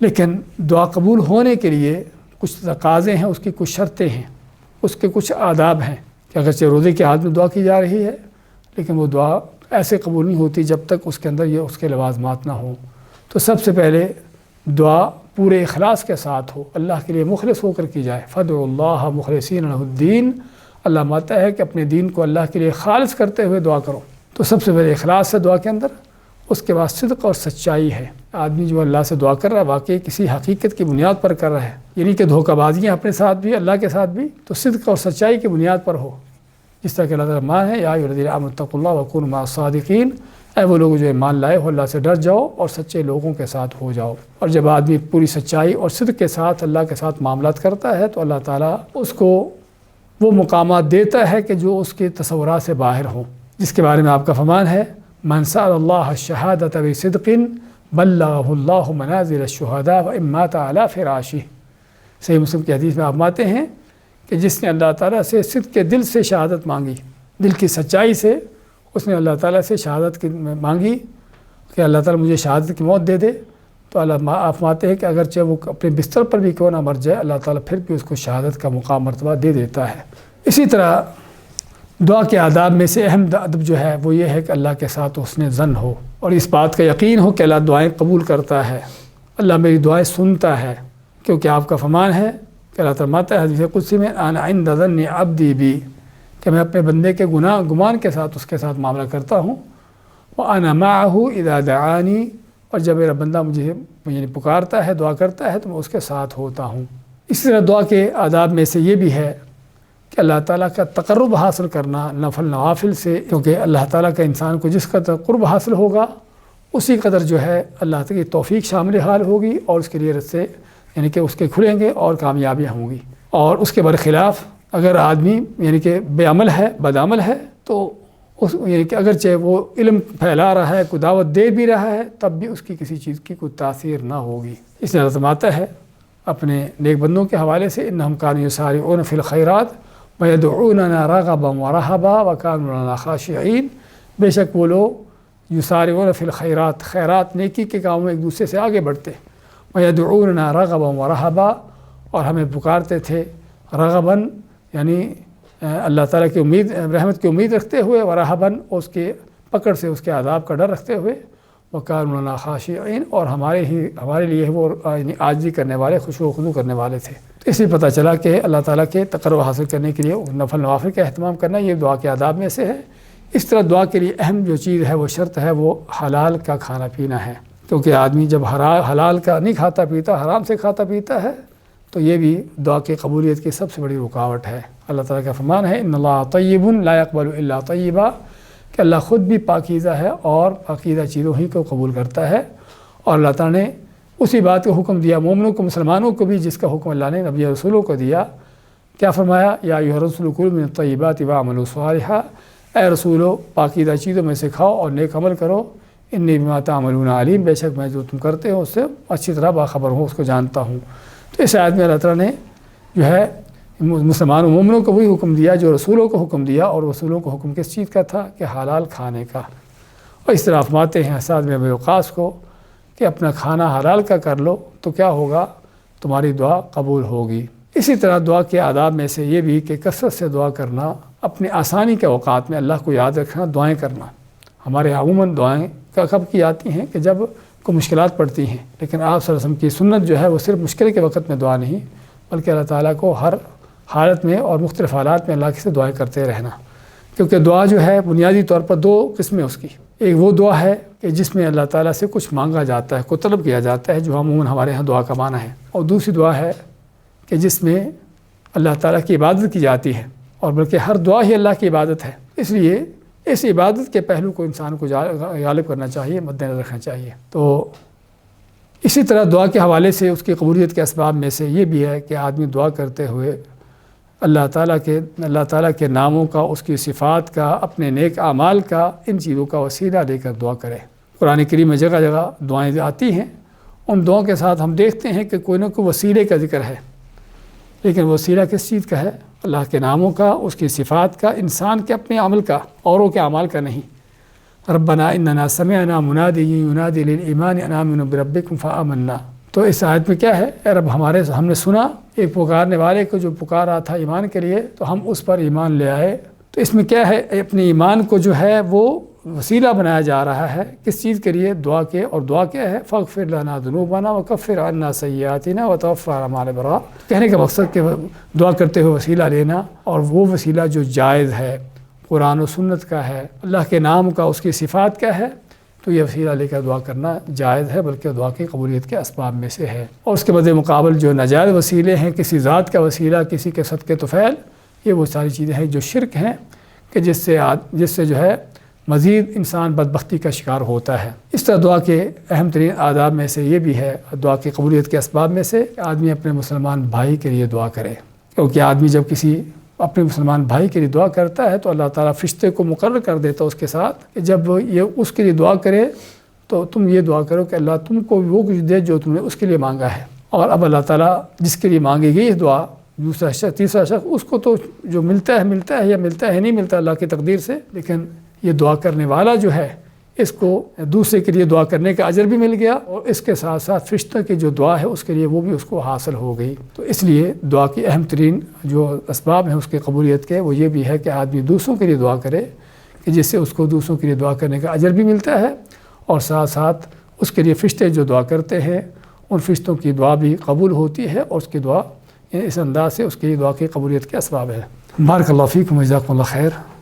لیکن دعا قبول ہونے کے لیے کچھ تقاضے ہیں، اس کی کچھ شرطیں ہیں، اس کے کچھ آداب ہیں کہ اگرچہ روزے کی حالت میں دعا کی جا رہی ہے لیکن وہ دعا ایسے قبول نہیں ہوتی جب تک اس کے اندر یہ اس کے لوازمات نہ ہوں۔ تو سب سے پہلے دعا پورے اخلاص کے ساتھ ہو، اللہ کے لیے مخلص ہو کر کی جائے۔ فادعوا اللہ مخلصین لہ الدین، اللہ مانتا ہے کہ اپنے دین کو اللہ کے لیے خالص کرتے ہوئے دعا کرو۔ تو سب سے پہلے اخلاص ہے دعا کے اندر، اس کے بعد صدق اور سچائی ہے۔ آدمی جو اللہ سے دعا کر رہا ہے واقعی کسی حقیقت کی بنیاد پر کر رہا ہے، یعنی کہ دھوکہ بازیاں اپنے ساتھ بھی اللہ کے ساتھ بھی، تو صدق اور سچائی کی بنیاد پر ہو، جس طرح کہ اللہ تعالیٰ مان ہے یا ایھا الذین آمنوا اتقوا اللہ وکونوا مع الصادقین، اے وہ لوگ جو ایمان لائے ہو اللہ سے ڈر جاؤ اور سچے لوگوں کے ساتھ ہو جاؤ۔ اور جب آدمی پوری سچائی اور صدق کے ساتھ اللہ کے ساتھ معاملات کرتا ہے تو اللہ تعالیٰ اس کو وہ مقامات دیتا ہے کہ جو اس کے تصورات سے باہر ہوں، جس کے بارے میں آپ کا فرمان ہے من سأل اللہ الشہادۃ بصدق بلغہ اللہ منازل الشہداء وإن مات علی فراشہ۔ صحیح مسلم کی حدیث میں آپ مانتے ہیں کہ جس نے اللہ تعالیٰ سے صدق کے دل سے شہادت مانگی، دل کی سچائی سے اس نے اللہ تعالیٰ سے شہادت کی مانگی کہ اللہ تعالیٰ مجھے شہادت کی موت دے دے، تو اللہ آپ مانتے ہیں کہ اگرچہ وہ اپنے بستر پر بھی کیوں نہ مر جائے اللہ تعالیٰ پھر بھی اس کو شہادت کا مقام مرتبہ دے دیتا ہے۔ اسی طرح دعا کے آداب میں سے اہم ادب جو ہے وہ یہ ہے کہ اللہ کے ساتھ حسن ظن ہو اور اس بات کا یقین ہو کہ اللہ دعائیں قبول کرتا ہے، اللہ میری دعائیں سنتا ہے، کیونکہ آپ کا فرمان ہے کہ اللہ تعالیٰ مانتا ہے حدیث قدسی میں انا عند ظن عبدی بی، کہ میں اپنے بندے کے گمان کے ساتھ اس کے ساتھ معاملہ کرتا ہوں، وانا معہ اذا دعانی، اور جب میرا بندہ مجھے یعنی پکارتا ہے دعا کرتا ہے تو میں اس کے ساتھ ہوتا ہوں۔ اسی طرح دعا کے آداب میں سے یہ بھی ہے کہ اللہ تعالیٰ کا تقرب حاصل کرنا نفل نوافل سے، کیونکہ اللہ تعالیٰ کا انسان کو جس قدر قرب حاصل ہوگا اسی قدر جو ہے اللہ تعالیٰ کی توفیق شامل حال ہوگی اور اس کے لیے رستے یعنی کہ اس کے کھلیں گے اور کامیابیاں ہوں گی۔ اور اس کے برخلاف اگر آدمی یعنی کہ بے عمل ہے، بد عمل ہے، تو یعنی کہ اگرچہ وہ علم پھیلا رہا ہے، کوئی دعوت دے بھی رہا ہے، تب بھی اس کی کسی چیز کی کوئی تاثیر نہ ہوگی۔ اس لیے اللہ آتا ہے اپنے نیک بندوں کے حوالے سے انہم کانوا یسارعون فی الخیرات وَيَدْعُونَنَا رَغَبًا وَرَهَبًا وَكَانُوا لَنَا خَاشِعِينَ، بے شک وہ لوگ یسارعون فی الخیرات، خیرات نیکی کے کاموں میں ایک دوسرے سے آگے بڑھتے، وَيَدْعُونَنَا رَغَبًا وَرَهَبًا، اور ہمیں پکارتے تھے رغباً یعنی اللہ تعالیٰ کی امید رحمت کی امید رکھتے ہوئے، ورہباً اس کے پکڑ سے اس کے عذاب کا ڈر رکھتے ہوئے، وَكَانُوا لَنَا خَاشِعِينَ، اور ہمارے لیے وہ یعنی عاجزی کرنے والے، خشوع و خضوع کرنے والے تھے۔ تو اس لیے پتہ چلا کہ اللہ تعالیٰ کے تقرب حاصل کرنے کے لیے نفل نوافل کا اہتمام کرنا یہ دعا کے آداب میں سے ہے۔ اس طرح دعا کے لیے اہم جو چیز ہے وہ شرط ہے وہ حلال کا کھانا پینا ہے، کیونکہ آدمی جب حلال کا نہیں کھاتا پیتا، حرام سے کھاتا پیتا ہے تو یہ بھی دعا کی قبولیت کی سب سے بڑی رکاوٹ ہے۔ اللہ تعالیٰ کا فرمان ہے ان اللہ طیب لا يقبل الا طیبا، کہ اللہ خود بھی پاکیزہ ہے اور پاکیزہ چیزوں ہی کو قبول کرتا ہے، اور اللہ تعالیٰ نے اسی بات کا حکم دیا مومنوں کو، مسلمانوں کو بھی، جس کا حکم اللہ نے نبی رسولوں کو دیا۔ کیا فرمایا؟ یا ایھا الرسول کلوا من الطیبات واعملوا صالحا، اے رسولو پاکیزہ چیزوں میں سے کھاؤ اور نیک عمل کرو، انی بما تعملون علیم، بے شک میں جو تم کرتے ہو اس سے اچھی طرح باخبر ہوں، اس کو جانتا ہوں۔ تو اس آیت میں اللہ تعالیٰ نے جو ہے مسلمان و مومنوں کو وہی حکم دیا جو رسولوں کو حکم دیا، اور رسولوں کو حکم کس چیز کا تھا؟ کہ حلال کھانے کا۔ اور اس طرح فرماتے ہیں اسد بن ابی وقاص کو کہ اپنا کھانا حلال کا کر لو تو کیا ہوگا؟ تمہاری دعا قبول ہوگی۔ اسی طرح دعا کے آداب میں سے یہ بھی کہ کثرت سے دعا کرنا، اپنے آسانی کے اوقات میں اللہ کو یاد رکھنا، دعائیں کرنا۔ ہمارے عموماً دعائیں کب کی آتی ہیں کہ جب کو مشکلات پڑتی ہیں، لیکن آپ صلی اللہ علیہ وسلم کی سنت جو ہے وہ صرف مشکل کے وقت میں دعا نہیں، بلکہ اللہ تعالیٰ کو ہر حالت میں اور مختلف حالات میں اللہ سے دعائیں کرتے رہنا، کیونکہ دعا جو ہے بنیادی طور پر دو قسمیں اس کی، ایک وہ دعا ہے کہ جس میں اللہ تعالیٰ سے کچھ مانگا جاتا ہے، کوئی طلب کیا جاتا ہے، جو عموماً ہمارے ہاں دعا کا معنی ہے، اور دوسری دعا ہے کہ جس میں اللہ تعالیٰ کی عبادت کی جاتی ہے، اور بلکہ ہر دعا ہی اللہ کی عبادت ہے، اس لیے اس عبادت کے پہلو کو انسان کو غالب کرنا چاہیے، مد نظر رکھنا چاہیے۔ تو اسی طرح دعا کے حوالے سے اس کی قبولیت کے اسباب میں سے یہ بھی ہے کہ آدمی دعا کرتے ہوئے اللہ تعالیٰ کے ناموں کا، اس کی صفات کا، اپنے نیک اعمال کا، ان چیزوں کا وسیلہ لے کر دعا کرے۔ قرآن کریم میں جگہ جگہ دعائیں آتی ہیں، ان دعاؤں کے ساتھ ہم دیکھتے ہیں کہ کوئی نہ کوئی وسیلے کا ذکر ہے، لیکن وسیلہ کس چیز کا ہے؟ اللہ کے ناموں کا، اس کی صفات کا، انسان کے اپنے عمل کا، اوروں کے اعمال کا نہیں۔ ربنا اننا سمعنا منادیا ینادی للایمان ان آمنوا بربکم فآمنا، تو اس آیت میں کیا ہے، اے رب ہم نے سنا ایک پکارنے والے کو جو پکار رہا تھا ایمان کے لیے، تو ہم اس پر ایمان لے آئے۔ تو اس میں کیا ہے، اپنے ایمان کو جو ہے وہ وسیلہ بنایا جا رہا ہے کس چیز کے لیے؟ دعا کے، اور دعا کیا ہے؟ فاغفر لنا ذنوبنا وکفر عنا سیئاتنا وتوفنا مع الابرار۔ کہنے کا مقصد کہ دعا کرتے ہوئے وسیلہ لینا، اور وہ وسیلہ جو جائز ہے، قرآن و سنت کا ہے، اللہ کے نام کا، اس کی صفات کا ہے، تو یہ وسیلہ لے کر دعا کرنا جائز ہے، بلکہ دعا کی قبولیت کے اسباب میں سے ہے۔ اور اس کے مد مقابل جو ناجائز وسیلے ہیں، کسی ذات کا وسیلہ، کسی کے صدقے طفیل، یہ وہ ساری چیزیں ہیں جو شرک ہیں، کہ جس سے جو ہے مزید انسان بدبختی کا شکار ہوتا ہے۔ اس طرح دعا کے اہم ترین آداب میں سے یہ بھی ہے، دعا کی قبولیت کے اسباب میں سے، کہ آدمی اپنے مسلمان بھائی کے لیے دعا کرے، کیونکہ آدمی جب کسی اپنے مسلمان بھائی کے لیے دعا کرتا ہے تو اللہ تعالیٰ فرشتے کو مقرر کر دیتا ہے اس کے ساتھ، کہ جب یہ اس کے لیے دعا کرے تو تم یہ دعا کرو کہ اللہ تم کو وہ کچھ دے جو تم نے اس کے لیے مانگا ہے۔ اور اب اللہ تعالیٰ جس کے لیے مانگی گئی دعا، دوسرا شخص تیسرا شخص، اس کو تو جو ملتا ہے یا ملتا ہے نہیں ملتا اللہ کی تقدیر سے، لیکن یہ دعا کرنے والا جو ہے اس کو دوسرے کے لیے دعا کرنے کا اجر بھی مل گیا، اور اس کے ساتھ ساتھ فرشتوں کی جو دعا ہے اس کے لیے وہ بھی اس کو حاصل ہو گئی۔ تو اس لیے دعا کی اہم ترین جو اسباب ہیں اس کی قبولیت کے، وہ یہ بھی ہے کہ آدمی دوسروں کے لیے دعا کرے، کہ جس سے اس کو دوسروں کے لیے دعا کرنے کا اجر بھی ملتا ہے، اور ساتھ ساتھ اس کے لیے فرشتے جو دعا کرتے ہیں ان فرشتوں کی دعا بھی قبول ہوتی ہے، اور اس کی دعا اس انداز سے اس کی دعا کی قبولیت کے اسباب ہے۔ بارک اللہ فیکم و جزاکم اللہ خیر۔